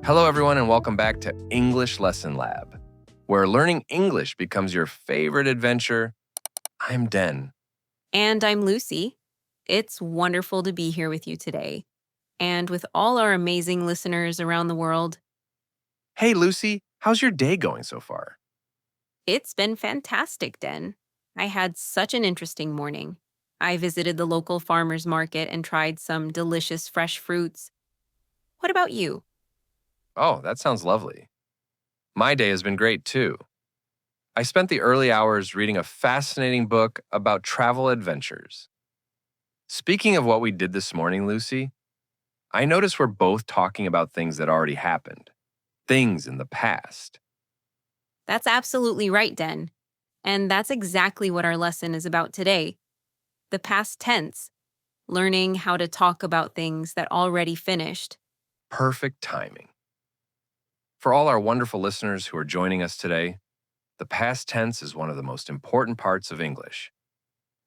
Hello, everyone, and welcome back to English Lesson Lab, where learning English becomes your favorite adventure. I'm Den. And I'm Lucy. It's wonderful to be here with you today. And with all our amazing listeners around the world, Hey, Lucy, how's your day going so far? it's been fantastic, Den. I had such an interesting morning. I visited the local farmer's market and tried some delicious fresh fruits. What about you? Oh, that sounds lovely. My day has been great, too. I spent the early hours reading a fascinating book about travel adventures. Speaking of what we did this morning, Lucy, I noticed we're both talking about things that already happened, things in the past. That's absolutely right, Den. And that's exactly what our lesson is about today, the past tense, learning how to talk about things that already finished. Perfect timing. For all our wonderful listeners who are joining us today, the past tense is one of the most important parts of English.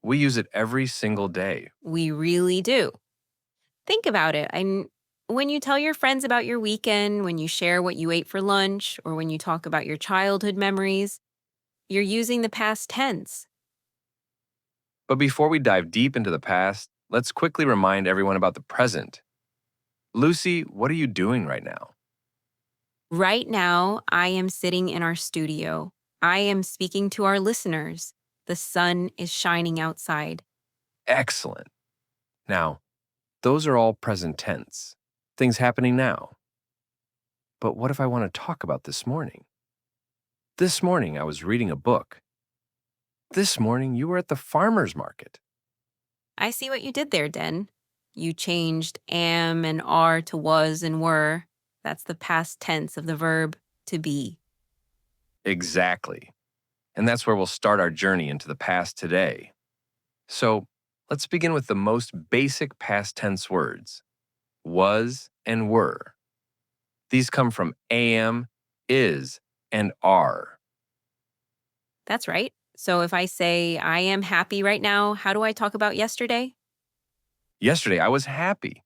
We use it every single day. We really do. Think about it. When you tell your friends about your weekend, when you share what you ate for lunch, or when you talk about your childhood memories, you're using the past tense. But before we dive deep into the past, let's quickly remind everyone about the present. Lucy, what are you doing right now? Right now, I am sitting in our studio. I am speaking to our listeners. The sun is shining outside. Excellent. Now, those are all present tense, things happening now. But what if I want to talk about this morning? This morning, I was reading a book. This morning, you were at the farmer's market. I see what you did there, Den. You changed am and are to was and were. That's the past tense of the verb to be. Exactly. And that's where we'll start our journey into the past today. So let's begin with the most basic past tense words, was and were. These come from am, is, and are. That's right. So if I say, I am happy right now, how do I talk about yesterday? Yesterday, I was happy.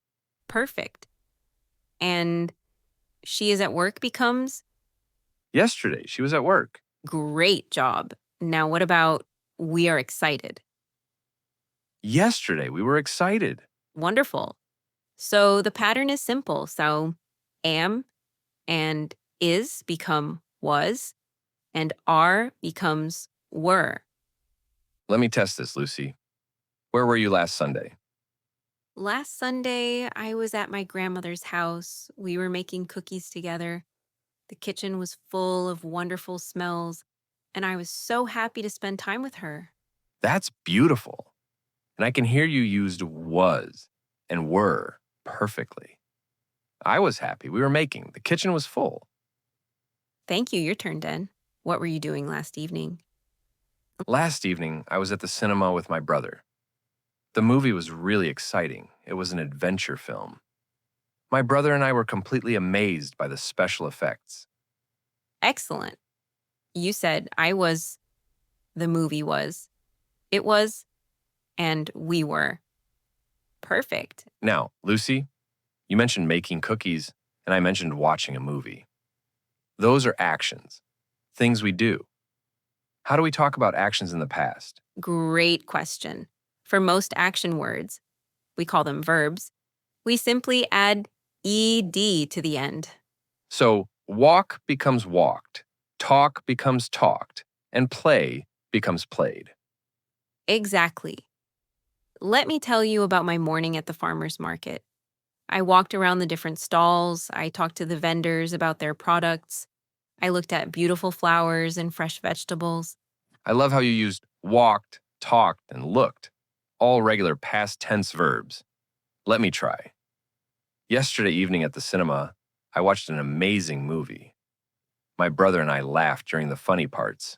Perfect. And she is at work becomes Yesterday, she was at work. great job. Now, what about we are excited? Yesterday, we were excited. Wonderful. So the pattern is simple. So am and is become was, and are becomes were. Let me test this, Lucy. Where were you last Sunday? Last Sunday, I was at my grandmother's house. We were making cookies together. The kitchen was full of wonderful smells, and I was so happy to spend time with her. That's beautiful. And I can hear you used was and were perfectly. I was happy. We were making. The kitchen was full. Thank you. Your turn, Den. What were you doing last evening? Last evening, I was at the cinema with my brother. The movie was really exciting. It was an adventure film. My brother and I were completely amazed by the special effects. Excellent. You said I was, the movie was, it was, and we were. Perfect. Now, Lucy, you mentioned making cookies, and I mentioned watching a movie. Those are actions, things we do. How do we talk about actions in the past? Great question. For most action words, we call them verbs, we simply add ed to the end. So, walk becomes walked, talk becomes talked, and play becomes played. Exactly. Let me tell you about my morning at the farmer's market. I walked around the different stalls. I talked to the vendors about their products. I looked at beautiful flowers and fresh vegetables. I love how you used walked, talked, and looked, all regular past tense verbs. Let me try. Yesterday evening at the cinema, I watched an amazing movie. My brother and I laughed during the funny parts.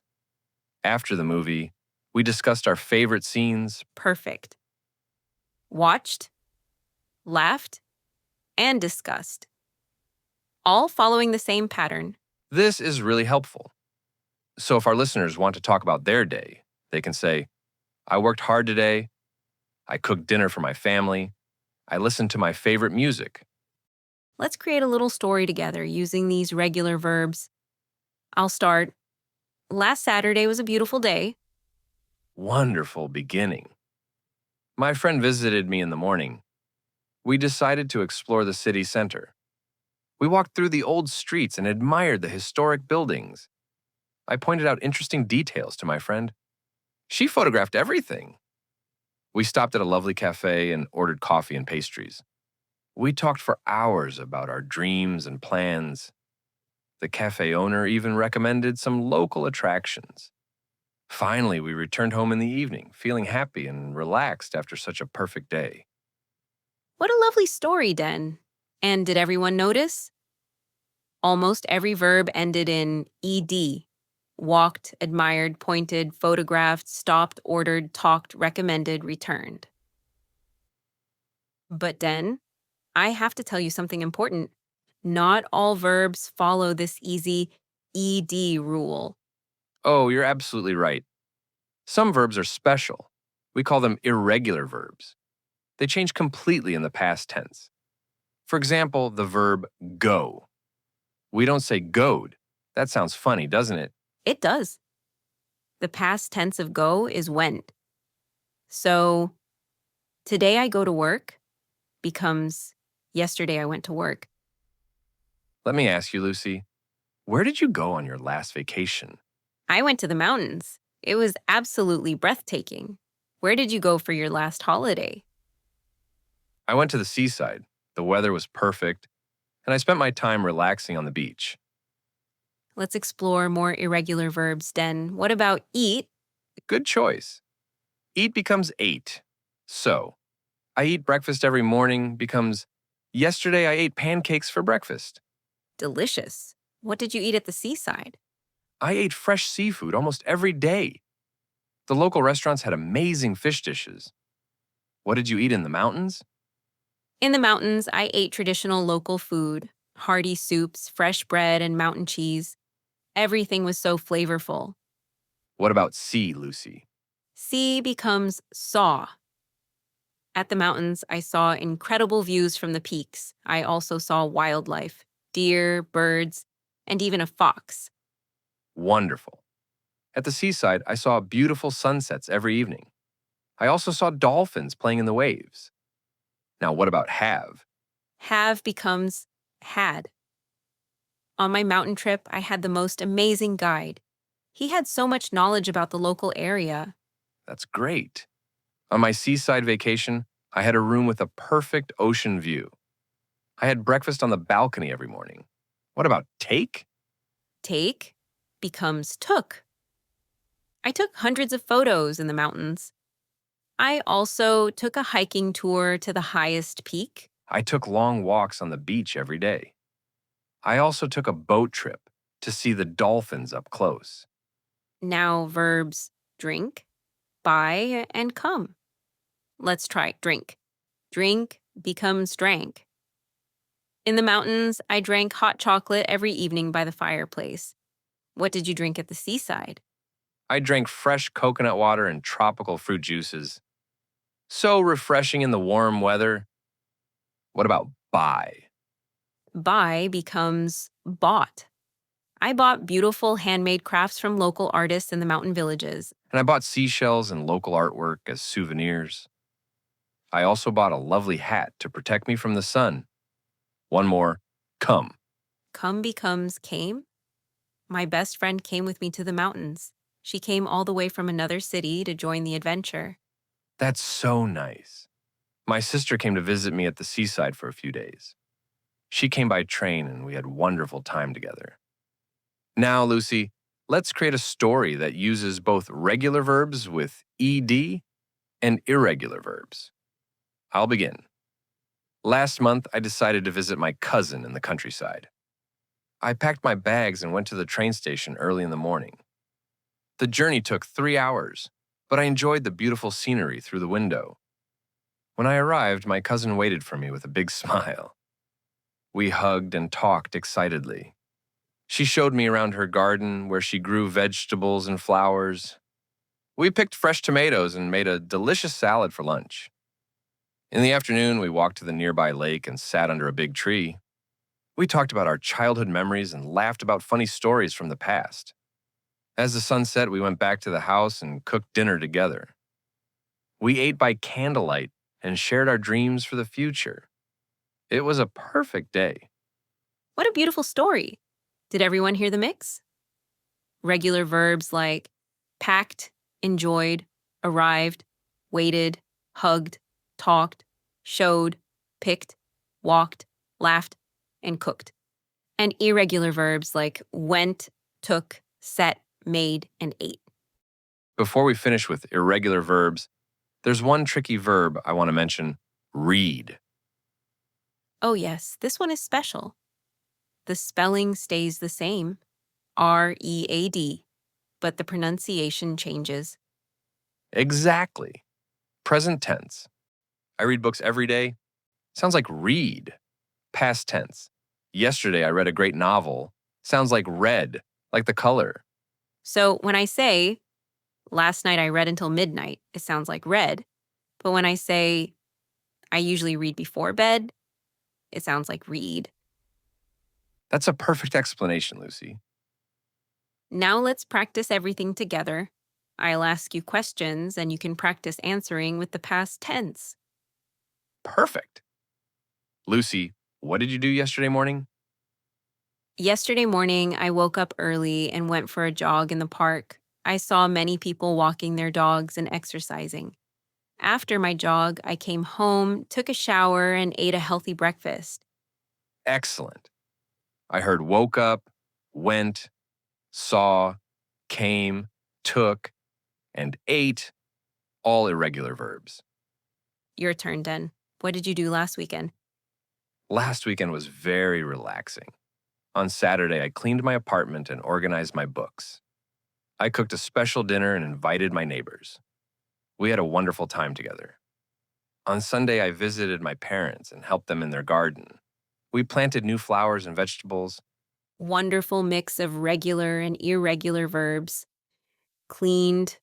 After the movie, we discussed our favorite scenes. Perfect. Watched, laughed, and discussed. All following the same pattern. This is really helpful. So if our listeners want to talk about their day, they can say, I worked hard today. I cooked dinner for my family. I listened to my favorite music. Let's create a little story together using these regular verbs. I'll start. Last Saturday was a beautiful day. Wonderful beginning. My friend visited me in the morning. We decided to explore the city center. We walked through the old streets and admired the historic buildings. I pointed out interesting details to my friend. She photographed everything. We stopped at a lovely cafe and ordered coffee and pastries. We talked for hours about our dreams and plans. The cafe owner even recommended some local attractions. Finally, we returned home in the evening, feeling happy and relaxed after such a perfect day. What a lovely story, Den. And did everyone notice? Almost every verb ended in ed. Walked, admired, pointed, photographed, stopped, ordered, talked, recommended, returned. But Den, I have to tell you something important. Not all verbs follow this easy ed rule. Oh, you're absolutely right. Some verbs are special. We call them irregular verbs. They change completely in the past tense. For example, the verb go. We don't say goed. That sounds funny, doesn't it? It does. The past tense of go is went. So, today I go to work becomes yesterday I went to work. Let me ask you, Lucy, where did you go on your last vacation? I went to the mountains. It was absolutely breathtaking. Where did you go for your last holiday? I went to the seaside. The weather was perfect, and I spent my time relaxing on the beach. Let's explore more irregular verbs, Den. What about eat? Good choice. Eat becomes ate. So, I eat breakfast every morning becomes yesterday I ate pancakes for breakfast. Delicious. What did you eat at the seaside? I ate fresh seafood almost every day. The local restaurants had amazing fish dishes. What did you eat in the mountains? In the mountains, I ate traditional local food, hearty soups, fresh bread, and mountain cheese. Everything was so flavorful. What about sea, Lucy? See becomes saw. At the mountains, I saw incredible views from the peaks. I also saw wildlife, deer, birds, and even a fox. Wonderful. At the seaside, I saw beautiful sunsets every evening. I also saw dolphins playing in the waves. Now, what about have? Have becomes had. On my mountain trip, I had the most amazing guide. He had so much knowledge about the local area. That's great. On my seaside vacation, I had a room with a perfect ocean view. I had breakfast on the balcony every morning. What about take? Take becomes took. I took hundreds of photos in the mountains. I also took a hiking tour to the highest peak. I took long walks on the beach every day. I also took a boat trip to see the dolphins up close. Now verbs drink, buy, and come. Let's try drink. Drink becomes drank. In the mountains, I drank hot chocolate every evening by the fireplace. What did you drink at the seaside? I drank fresh coconut water and tropical fruit juices. So refreshing in the warm weather. What about buy? Buy becomes bought. I bought beautiful handmade crafts from local artists in the mountain villages. And I bought seashells and local artwork as souvenirs. I also bought a lovely hat to protect me from the sun. One more, come. Come becomes came. My best friend came with me to the mountains. She came all the way from another city to join the adventure. That's so nice. My sister came to visit me at the seaside for a few days. She came by train and we had wonderful time together. Now, Lucy, let's create a story that uses both regular verbs with ed and irregular verbs. I'll begin. Last month, I decided to visit my cousin in the countryside. I packed my bags and went to the train station early in the morning. The journey took 3 hours, but I enjoyed the beautiful scenery through the window. When I arrived, my cousin waited for me with a big smile. We hugged and talked excitedly. She showed me around her garden where she grew vegetables and flowers. We picked fresh tomatoes and made a delicious salad for lunch. In the afternoon, we walked to the nearby lake and sat under a big tree. We talked about our childhood memories and laughed about funny stories from the past. As the sun set, we went back to the house and cooked dinner together. We ate by candlelight and shared our dreams for the future. It was a perfect day. What a beautiful story. Did everyone hear the mix? Regular verbs like packed, enjoyed, arrived, waited, hugged, talked, showed, picked, walked, laughed, and cooked. And irregular verbs like went, took, set, made, and ate. Before we finish with irregular verbs, there's one tricky verb I want to mention: read. Oh, yes, this one is special. The spelling stays the same, READ, but the pronunciation changes. Exactly. Present tense. I read books every day. Sounds like read. Past tense. Yesterday I read a great novel. Sounds like read, like the color. So when I say, last night I read until midnight, it sounds like read. But when I say, I usually read before bed, it sounds like read. That's a perfect explanation, Lucy. Now let's practice everything together. I'll ask you questions and you can practice answering with the past tense. Perfect. Lucy, what did you do yesterday morning? Yesterday morning, I woke up early and went for a jog in the park. I saw many people walking their dogs and exercising. After my jog, I came home, took a shower, and ate a healthy breakfast. Excellent. I heard woke up, went, saw, came, took, and ate, all irregular verbs. Your turn, Den. What did you do last weekend? Last weekend was very relaxing. On Saturday, I cleaned my apartment and organized my books. I cooked a special dinner and invited my neighbors. We had a wonderful time together. On Sunday, I visited my parents and helped them in their garden. We planted new flowers and vegetables. Wonderful mix of regular and irregular verbs. Cleaned,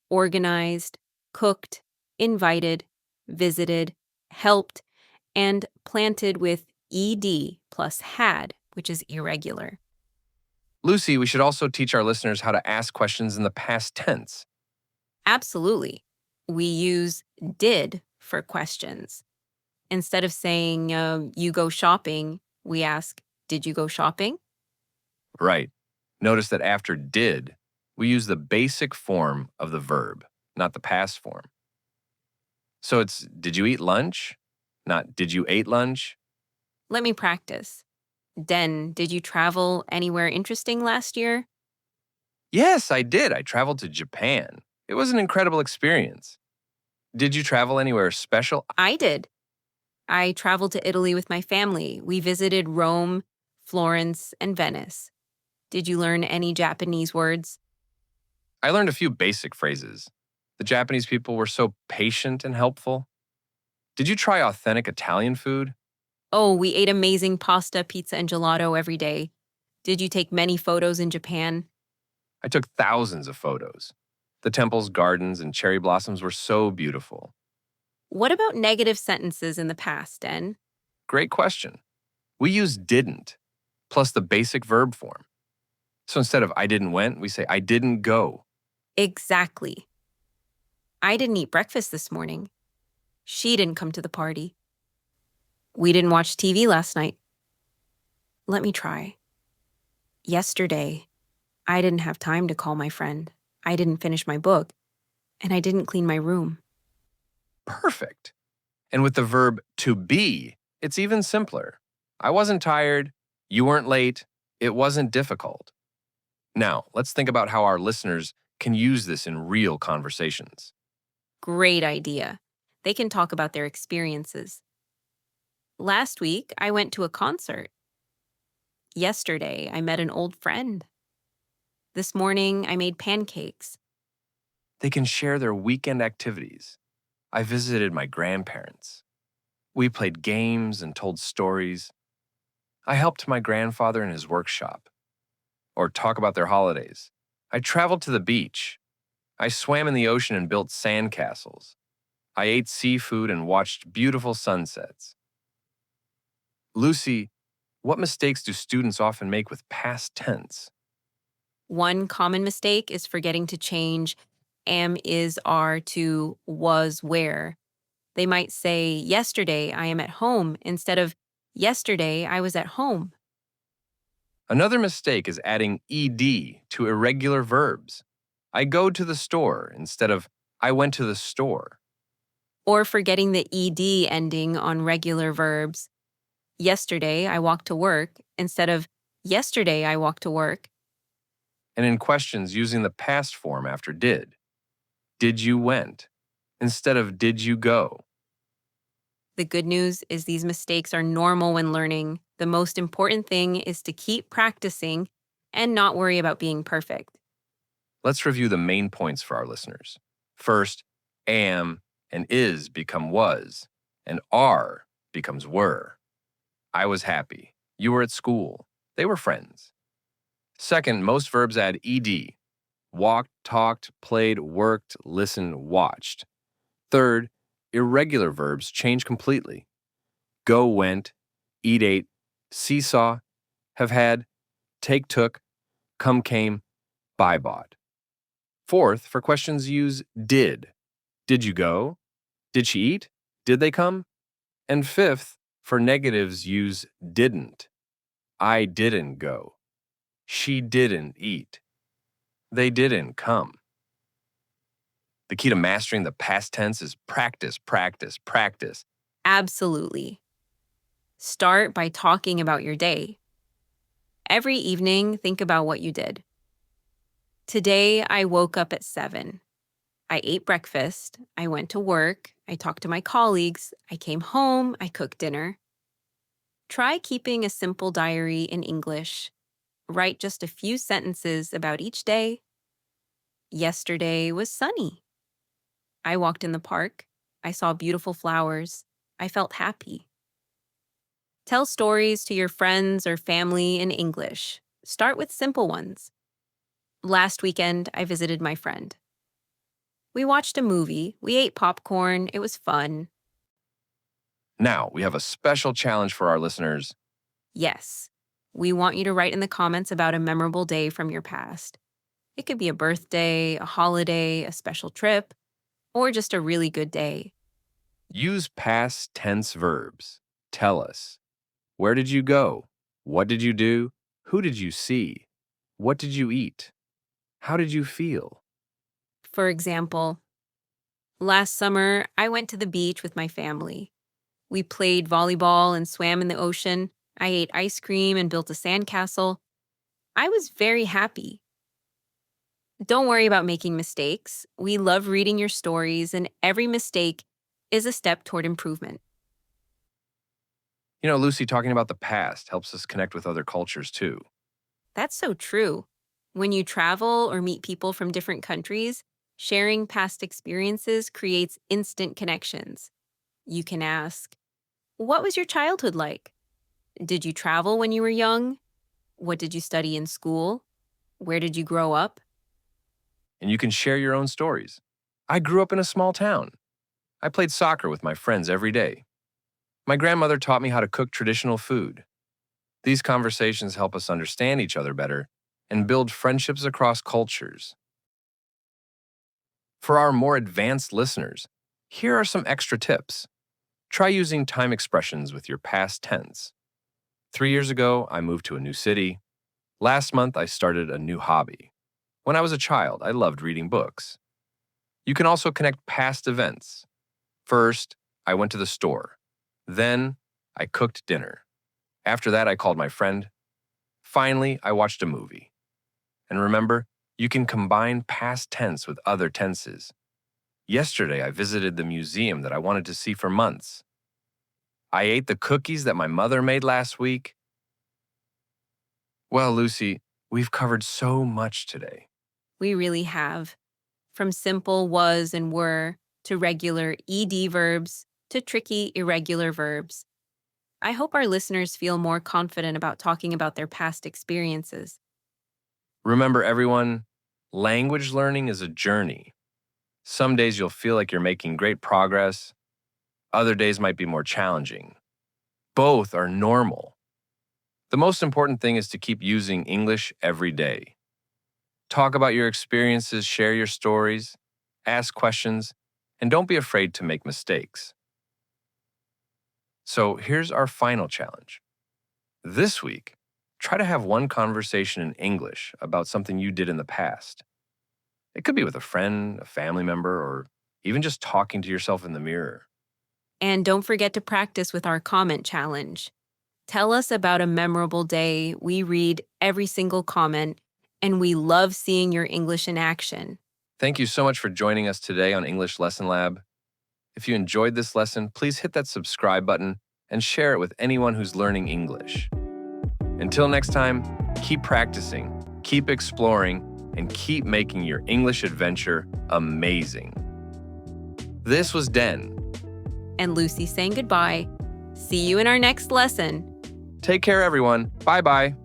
organized, cooked, invited, visited, helped, and planted with ed plus had, which is irregular. Lucy, we should also teach our listeners how to ask questions in the past tense. Absolutely. We use did for questions. Instead of saying, you go shopping, we ask, did you go shopping? Right. Notice that after did, we use the basic form of the verb, not the past form. So it's did you eat lunch? Not did you ate lunch? Let me practice. Den, did you travel anywhere interesting last year? Yes, I did. I traveled to Japan. It was an incredible experience. Did you travel anywhere special? I did. I traveled to Italy with my family. We visited Rome, Florence, and Venice. Did you learn any Japanese words? I learned a few basic phrases. The Japanese people were so patient and helpful. Did you try authentic Italian food? Oh, we ate amazing pasta, pizza, and gelato every day. Did you take many photos in Japan? I took thousands of photos. The temple's gardens and cherry blossoms were so beautiful. What about negative sentences in the past, Den? Great question. We use didn't plus the basic verb form. So instead of I didn't went, we say I didn't go. Exactly. I didn't eat breakfast this morning. She didn't come to the party. We didn't watch TV last night. Let me try. Yesterday, I didn't have time to call my friend. I didn't finish my book. And I didn't clean my room. Perfect. And with the verb to be, it's even simpler. I wasn't tired. You weren't late. It wasn't difficult. Now, let's think about how our listeners can use this in real conversations. Great idea. They can talk about their experiences. Last week, I went to a concert. Yesterday, I met an old friend. This morning, I made pancakes. They can share their weekend activities. I visited my grandparents. We played games and told stories. I helped my grandfather in his workshop. Or talk about their holidays. I traveled to the beach. I swam in the ocean and built sandcastles. I ate seafood and watched beautiful sunsets. Lucy, What mistakes do students often make with past tense? One common mistake is forgetting to change am, is, are to was, were. They might say, yesterday I am at home instead of yesterday I was at home. Another mistake is adding ed to irregular verbs. I go to the store instead of I went to the store. Or forgetting the ed ending on regular verbs. Yesterday I walked to work instead of yesterday I walked to work. And in questions using the past form after did. Did you went instead of did you go? The good news is these mistakes are normal when learning. The most important thing is to keep practicing and not worry about being perfect. Let's review the main points for our listeners. First, am and is become was, and are becomes were. I was happy. You were at school. They were friends. Second, most verbs add ed. Walked, talked, played, worked, listened, watched. Third, irregular verbs change completely. Go, went, eat, ate, seesaw, have had, take, took, come, came, buy, bought. Fourth, for questions use did. Did you go? Did she eat? Did they come? And fifth, for negatives use didn't. I didn't go. She didn't eat. They didn't come. The key to mastering the past tense is practice, practice, practice. Absolutely. Start by talking about your day. Every evening, think about what you did. Today, I woke up at 7. I ate breakfast. I went to work. I talked to my colleagues. I came home. I cooked dinner. Try keeping a simple diary in English. Write just a few sentences about each day. Yesterday was sunny. I walked in the park. I saw beautiful flowers. I felt happy. Tell stories to your friends or family in English. Start with simple ones. Last weekend, I visited my friend. We watched a movie. We ate popcorn. It was fun. Now, we have a special challenge for our listeners. Yes. We want you to write in the comments about a memorable day from your past. It could be a birthday, a holiday, a special trip, or just a really good day. Use past tense verbs. Tell us. Where did you go? What did you do? Who did you see? What did you eat? How did you feel? For example, last summer, I went to the beach with my family. We played volleyball and swam in the ocean. I ate ice cream and built a sandcastle. I was very happy. Don't worry about making mistakes. We love reading your stories, and every mistake is a step toward improvement. You know, Lucy, talking about the past helps us connect with other cultures too. That's so true. When you travel or meet people from different countries, sharing past experiences creates instant connections. You can ask, what was your childhood like? Did you travel when you were young? What did you study in school? Where did you grow up? And you can share your own stories. I grew up in a small town. I played soccer with my friends every day. My grandmother taught me how to cook traditional food. These conversations help us understand each other better and build friendships across cultures. For our more advanced listeners, here are some extra tips. Try using time expressions with your past tense. 3 years ago, I moved to a new city. Last month, I started a new hobby. When I was a child, I loved reading books. You can also connect past events. First, I went to the store. Then, I cooked dinner. After that, I called my friend. Finally, I watched a movie. And remember, you can combine past tense with other tenses. Yesterday, I visited the museum that I wanted to see for months. I ate the cookies that my mother made last week. Well, Lucy, we've covered so much today. We really have. From simple was and were to regular ed verbs to tricky irregular verbs. I hope our listeners feel more confident about talking about their past experiences. Remember, everyone, language learning is a journey. Some days you'll feel like you're making great progress. Other days might be more challenging. Both are normal. The most important thing is to keep using English every day. Talk about your experiences, share your stories, ask questions, and don't be afraid to make mistakes. So here's our final challenge. This week, try to have one conversation in English about something you did in the past. It could be with a friend, a family member, or even just talking to yourself in the mirror. And don't forget to practice with our comment challenge. Tell us about a memorable day. We read every single comment, and we love seeing your English in action. Thank you so much for joining us today on English Lesson Lab. If you enjoyed this lesson, please hit that subscribe button and share it with anyone who's learning English. Until next time, keep practicing, keep exploring, and keep making your English adventure amazing. This was Den. And Lucy saying goodbye. See you in our next lesson. Take care, everyone. Bye-bye.